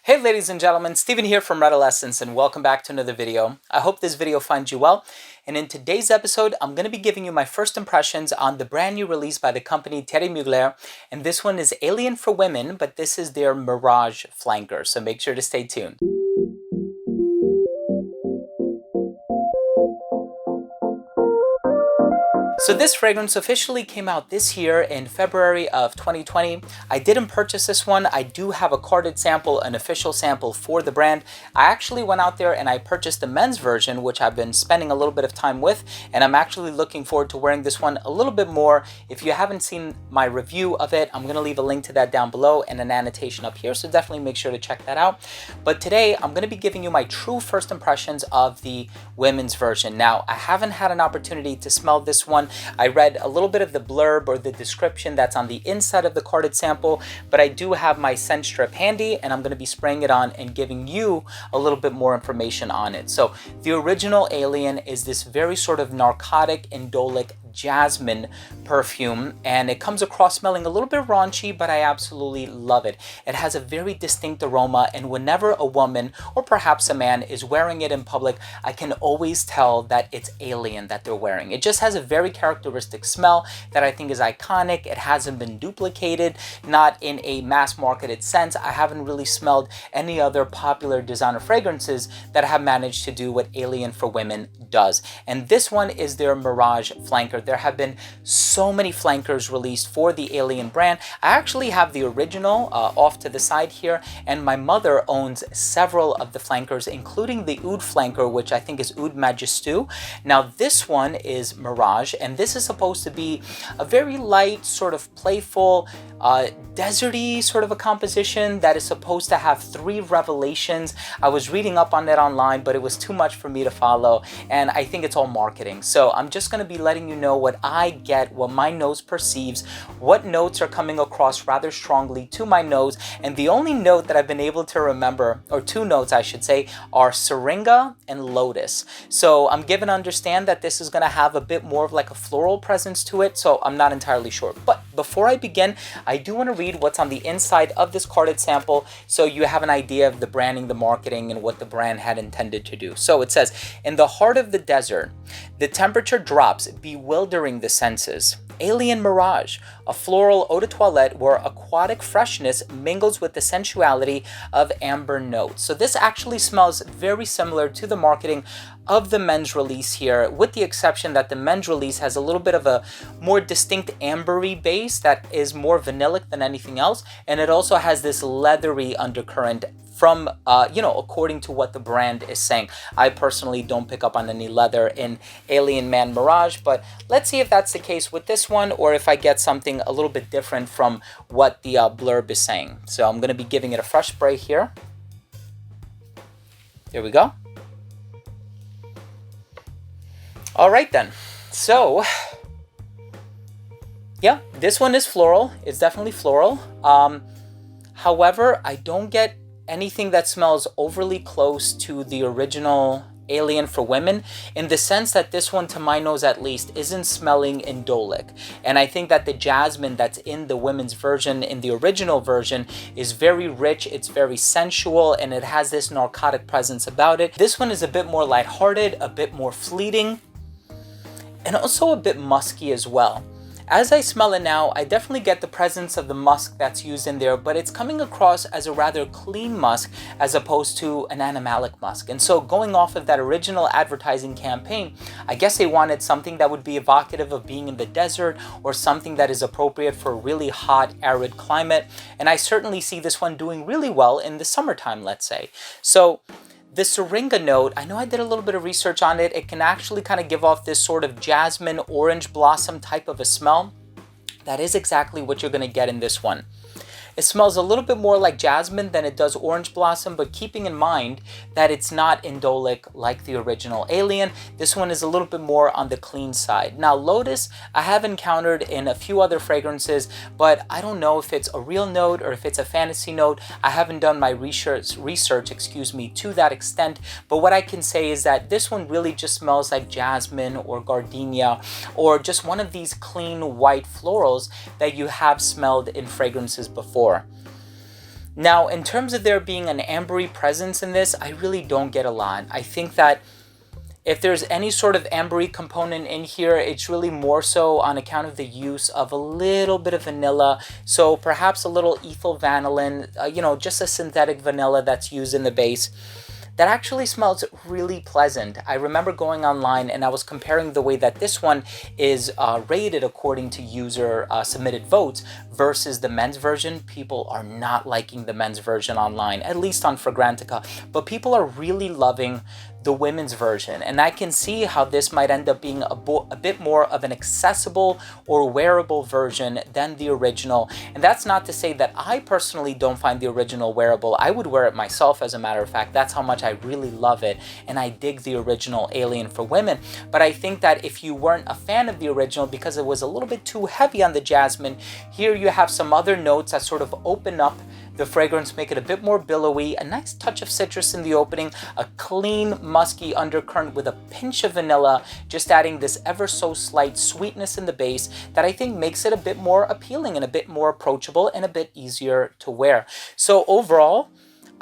Hey ladies and gentlemen, Steven here from Redolessence and welcome back to another video. I hope this video finds you well, and in today's episode I'm going to be giving you my first impressions on the brand new release by the company Mugler, and this one is Alien for Women, but this is their Mirage flanker, so make sure to stay tuned. So this fragrance officially came out this year in February of 2020. I didn't purchase this one. I do have a carded sample, an official sample for the brand. I actually went out there and I purchased the men's version, which I've been spending a little bit of time with, and I'm actually looking forward to wearing this one a little bit more. If you haven't seen my review of it, I'm going to leave a link to that down below and an annotation up here, so definitely make sure to check that out. But today I'm going to be giving you my true first impressions of the women's version. Now, I haven't had an opportunity to smell this one. I read a little bit of the blurb or the description that's on the inside of the carded sample, but I do have my scent strip handy and I'm going to be spraying it on and giving you a little bit more information on it. So the original Alien is this very sort of narcotic, indolic jasmine perfume, and it comes across smelling a little bit raunchy, but I absolutely love it. It has a very distinct aroma, and whenever a woman or perhaps a man is wearing it in public, I can always tell that it's Alien that they're wearing. It just has a very characteristic smell that I think is iconic. It hasn't been duplicated, not in a mass marketed sense. I haven't really smelled any other popular designer fragrances that have managed to do what Alien for Women does. And this one is their Mirage flanker. There have been so many flankers released for the Alien brand. I actually have the original off to the side here, and my mother owns several of the flankers, including the Oud flanker, which I think is Oud Majestu. Now this one is Mirage, and this is supposed to be a very light, sort of playful, deserty sort of a composition that is supposed to have 3 revelations. I was reading up on it online, but it was too much for me to follow, and I think it's all marketing. So I'm just going to be letting you know what I get, what my nose perceives, what notes are coming across rather strongly to my nose, and the only note that I've been able to remember, or 2 notes I should say, are syringa and lotus. So I'm given to understand that this is going to have a bit more of like a floral presence to it, so I'm not entirely sure. But before I begin, I do want to read what's on the inside of this carded sample so you have an idea of the branding, the marketing, and what the brand had intended to do. So it says, in the heart of the desert, the temperature drops, bewildering the senses. Alien Mirage, a floral eau de toilette where aquatic freshness mingles with the sensuality of amber notes. So this actually smells very similar to the marketing of the men's release here, with the exception that the men's release has a little bit of a more distinct ambery base that is more vanillic than anything else, and it also has this leathery undercurrent from, according to what the brand is saying. I personally don't pick up on any leather in Alien Man Mirage, but let's see if that's the case with this one, or if I get something a little bit different from what the blurb is saying. So I'm going to be giving it a fresh spray here. There we go. All right then. So, yeah, this one is floral. It's definitely floral. However, I don't get anything that smells overly close to the original Alien for Women, in the sense that this one, to my nose at least, isn't smelling indolic. And I think that the jasmine that's in the women's version, in the original version, is very rich, it's very sensual, and it has this narcotic presence about it. This one is a bit more lighthearted, a bit more fleeting, and also a bit musky as well. As I smell it now, I definitely get the presence of the musk that's used in there, but it's coming across as a rather clean musk as opposed to an animalic musk. And so going off of that original advertising campaign, I guess they wanted something that would be evocative of being in the desert, or something that is appropriate for a really hot, arid climate. And I certainly see this one doing really well in the summertime, let's say. So the syringa note, I know I did a little bit of research on it. It can actually kind of give off this sort of jasmine, orange blossom type of a smell. That is exactly what you're going to get in this one. It smells a little bit more like jasmine than it does orange blossom, but keeping in mind that it's not indolic like the original Alien, this one is a little bit more on the clean side. Now, lotus, I have encountered in a few other fragrances, but I don't know if it's a real note or if it's a fantasy note. I haven't done my research, to that extent, but what I can say is that this one really just smells like jasmine or gardenia, or just one of these clean white florals that you have smelled in fragrances before. Now, in terms of there being an ambery presence in this, I really don't get a lot. I think that if there's any sort of ambery component in here, it's really more so on account of the use of a little bit of vanilla. So perhaps a little ethyl vanillin, you know, just a synthetic vanilla that's used in the base. That actually smells really pleasant. I remember going online and I was comparing the way that this one is rated according to user submitted votes versus the men's version. People are not liking the men's version online, at least on Fragrantica, but people are really loving the women's version, and I can see how this might end up being a bit more of an accessible or wearable version than the original. And that's not to say that I personally don't find the original wearable. I would wear it myself, as a matter of fact. That's how much I really love it, and I dig the original Alien for Women. But I think that if you weren't a fan of the original because it was a little bit too heavy on the jasmine, here you have some other notes that sort of open up the fragrance, make it a bit more billowy, a nice touch of citrus in the opening, a clean, musky undercurrent with a pinch of vanilla, just adding this ever so slight sweetness in the base that I think makes it a bit more appealing and a bit more approachable and a bit easier to wear. So overall,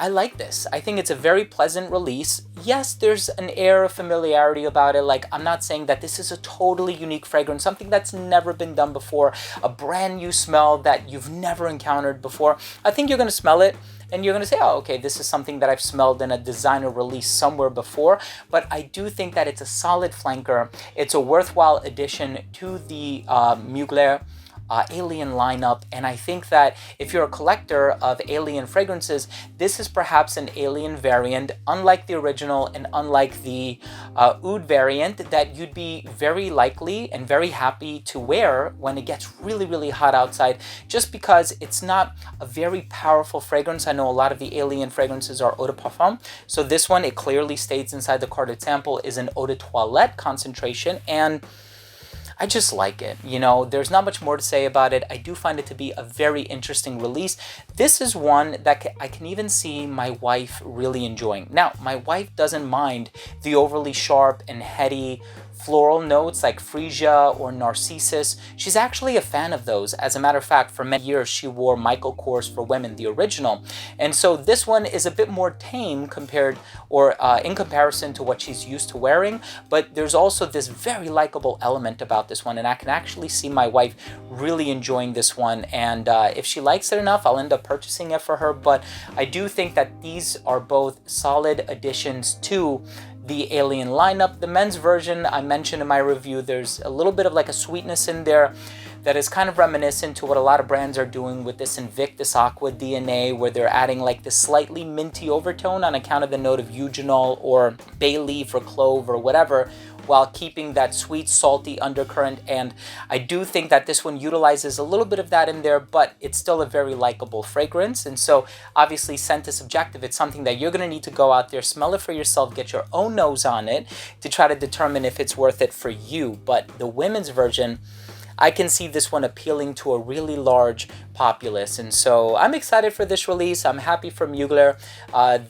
I like this. I think it's a very pleasant release. Yes, there's an air of familiarity about it. Like, I'm not saying that this is a totally unique fragrance, something that's never been done before, a brand new smell that you've never encountered before. I think you're going to smell it and you're going to say, oh, okay, this is something that I've smelled in a designer release somewhere before. But I do think that it's a solid flanker. It's a worthwhile addition to the Mugler Alien lineup, and I think that if you're a collector of Alien fragrances, this is perhaps an Alien variant, unlike the original and unlike the Oud variant, that you'd be very likely and very happy to wear when it gets really, really hot outside, just because it's not a very powerful fragrance. I know a lot of the Alien fragrances are eau de parfum, so this one, it clearly states inside the carded sample, is an eau de toilette concentration, and I just like it. You know, there's not much more to say about it. I do find it to be a very interesting release. This is one that I can even see my wife really enjoying. Now, my wife doesn't mind the overly sharp and heady floral notes like freesia or narcissus. She's actually a fan of those. As a matter of fact, for many years she wore Michael Kors for Women, the original. And so this one is a bit more tame compared or in comparison to what she's used to wearing, but there's also this very likable element about this one, and I can actually see my wife really enjoying this one, and if she likes it enough, I'll end up purchasing it for her. But I do think that these are both solid additions to the Alien lineup. The men's version I mentioned in my review, there's a little bit of like a sweetness in there that is kind of reminiscent to what a lot of brands are doing with this Invictus Aqua DNA, where they're adding like this slightly minty overtone on account of the note of eugenol or bay leaf or clove or whatever, while keeping that sweet, salty undercurrent. And I do think that this one utilizes a little bit of that in there, but it's still a very likable fragrance. And so obviously scent is subjective. It's something that you're going to need to go out there, smell it for yourself, get your own nose on it to try to determine if it's worth it for you. But the women's version, I can see this one appealing to a really large populace, and so I'm excited for this release. I'm happy for Mugler.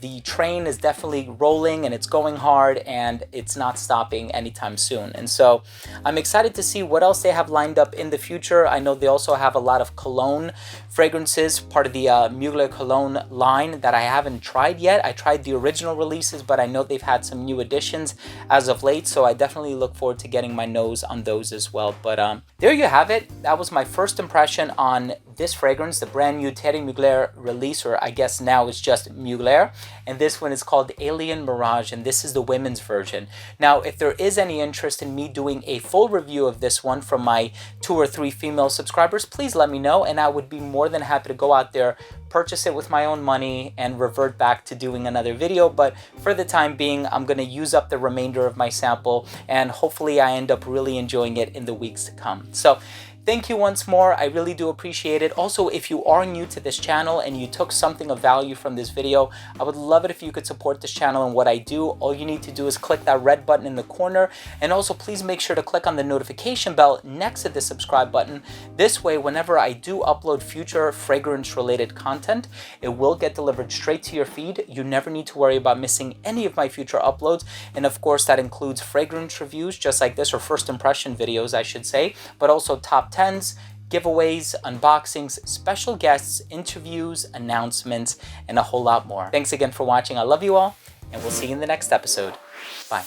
The train is definitely rolling and it's going hard and it's not stopping anytime soon, and so I'm excited to see what else they have lined up in the future. I know they also have a lot of cologne fragrances, part of the Mugler cologne line that I haven't tried yet. I tried the original releases, but I know they've had some new additions as of late, so I definitely look forward to getting my nose on those as well. But there you have it. That was my first impression on this fragrance, the brand new Thierry Mugler release, or I guess now it's just Mugler, and this one is called Alien Mirage, and this is the women's version. Now, if there is any interest in me doing a full review of this one from my 2 or 3 female subscribers, please let me know, and I would be more than happy to go out there, purchase it with my own money, and revert back to doing another video. But for the time being, I'm going to use up the remainder of my sample, and hopefully I end up really enjoying it in the weeks to come. So thank you once more. I really do appreciate it. Also, if you are new to this channel and you took something of value from this video, I would love it if you could support this channel and what I do. All you need to do is click that red button in the corner, and also please make sure to click on the notification bell next to the subscribe button. This way, whenever I do upload future fragrance related content, it will get delivered straight to your feed. You never need to worry about missing any of my future uploads, and of course that includes fragrance reviews just like this, or first impression videos I should say, but also top 10s, giveaways, unboxings, special guests, interviews, announcements, and a whole lot more. Thanks again for watching. I love you all, and we'll see you in the next episode. Bye.